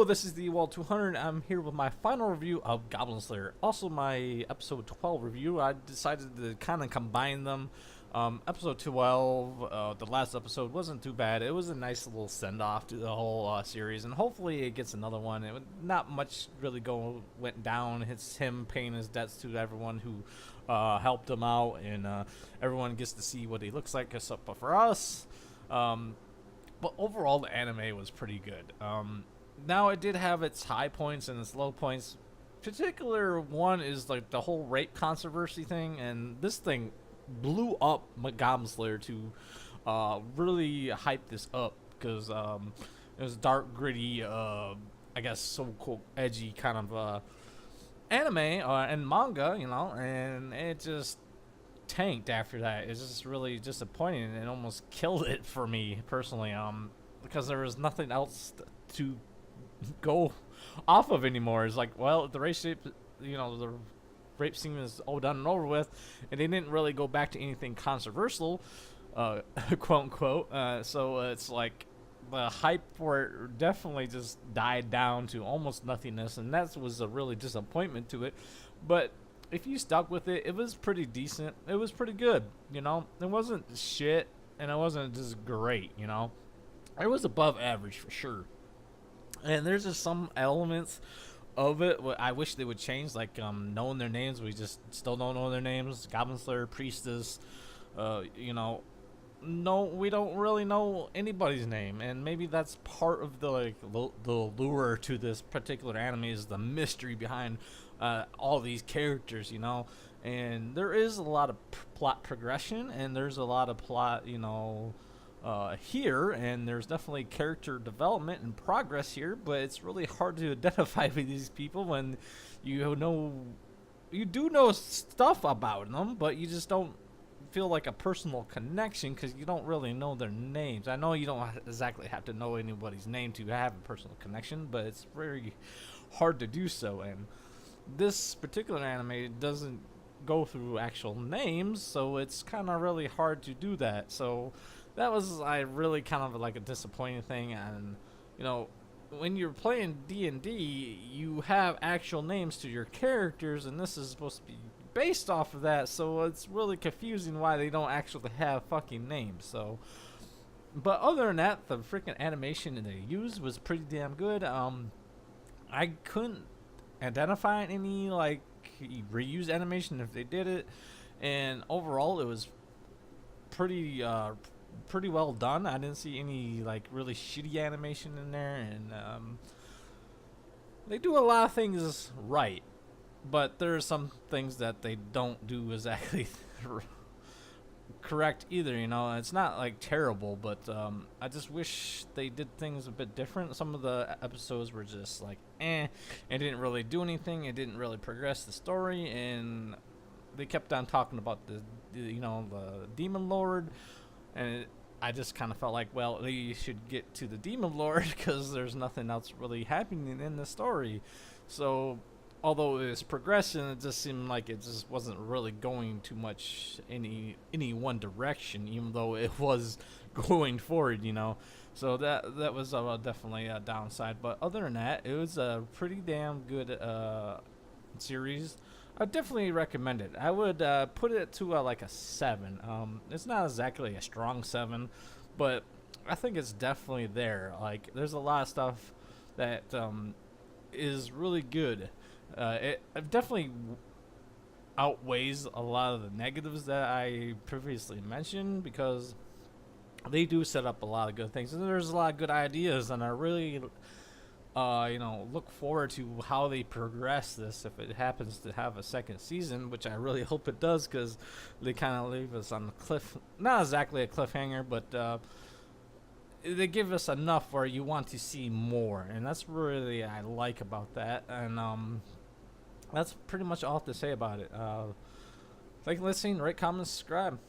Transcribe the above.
Hello, this is the Wall 200. I'm here with my final review of Goblin Slayer. Also, my episode 12 review. I decided to kind of combine them. Episode 12, the last episode, wasn't too bad. It was a nice little send off to the whole series, and hopefully it gets another one. Not much really went down. It's him paying his debts to everyone who helped him out, and everyone gets to see what he looks like, except for us. But overall, the anime was pretty good. Now, it did have its high points and its low points. Particular one is like the whole rape controversy thing, and this thing blew up Goblin Slayer to really hype this up because it was dark, gritty, I guess so cool, edgy kind of anime and manga, you know, and it just tanked after that. It's just really disappointing and it almost killed it for me personally, because there was nothing else to go off of anymore. It's like, well, the race shape, you know, the rape scene is all done and over with, and they didn't really go back to anything controversial, quote unquote. So it's like the hype for it definitely just died down to almost nothingness, and that was a really disappointment to it. But if you stuck with it, it was pretty decent. It was pretty good, you know. It wasn't shit, and it wasn't just great, you know. It was above average for sure. And there's just some elements of it what I wish they would change, like knowing their names. We just still don't know their names. Goblin Slayer, Priestess, you know, no, we don't really know anybody's name, and maybe that's part of the the lure to this particular anime, is the mystery behind all these characters, you know. And there is a lot of plot progression, and there's a lot of plot, you know, here, and there's definitely character development and progress here, but it's really hard to identify with these people when you do know stuff about them, but you just don't feel like a personal connection because you don't really know their names. I know you don't exactly have to know anybody's name to have a personal connection, but it's very hard to do so, and this particular anime doesn't go through actual names, so it's kind of really hard to do that. So that was really kind of like a disappointing thing. And you know, when you're playing D&D, you have actual names to your characters, and this is supposed to be based off of that, so it's really confusing why they don't actually have fucking names. So, but other than that, the freaking animation that they used was pretty damn good. I couldn't identify any like reused animation if they did it, and overall it was pretty well done. I didn't see any like really shitty animation in there, and they do a lot of things right, but there are some things that they don't do exactly correct either, you know. It's not like terrible, but I just wish they did things a bit different. Some of the episodes were just like it didn't really do anything, it didn't really progress the story, and they kept on talking about the you know, the demon lord, and I just kind of felt like, well, they should get to the demon lord because there's nothing else really happening in the story. So although it was progressing, it just seemed like it just wasn't really going too much any one direction, even though it was going forward, you know. So that was definitely a downside. But other than that, it was a pretty damn good series. I definitely recommend it. I would put it to like a 7. It's not exactly a strong 7, but I think it's definitely there. Like, there's a lot of stuff that is really good. It definitely outweighs a lot of the negatives that I previously mentioned, because they do set up a lot of good things, and there's a lot of good ideas, and I really you know, look forward to how they progress this if it happens to have a second season, which I really hope it does, because they kind of leave us on the cliff, not exactly a cliffhanger, but they give us enough where you want to see more, and that's really I like about that. And that's pretty much all I have to say about it. Thank you for listening. Rate, comment, subscribe.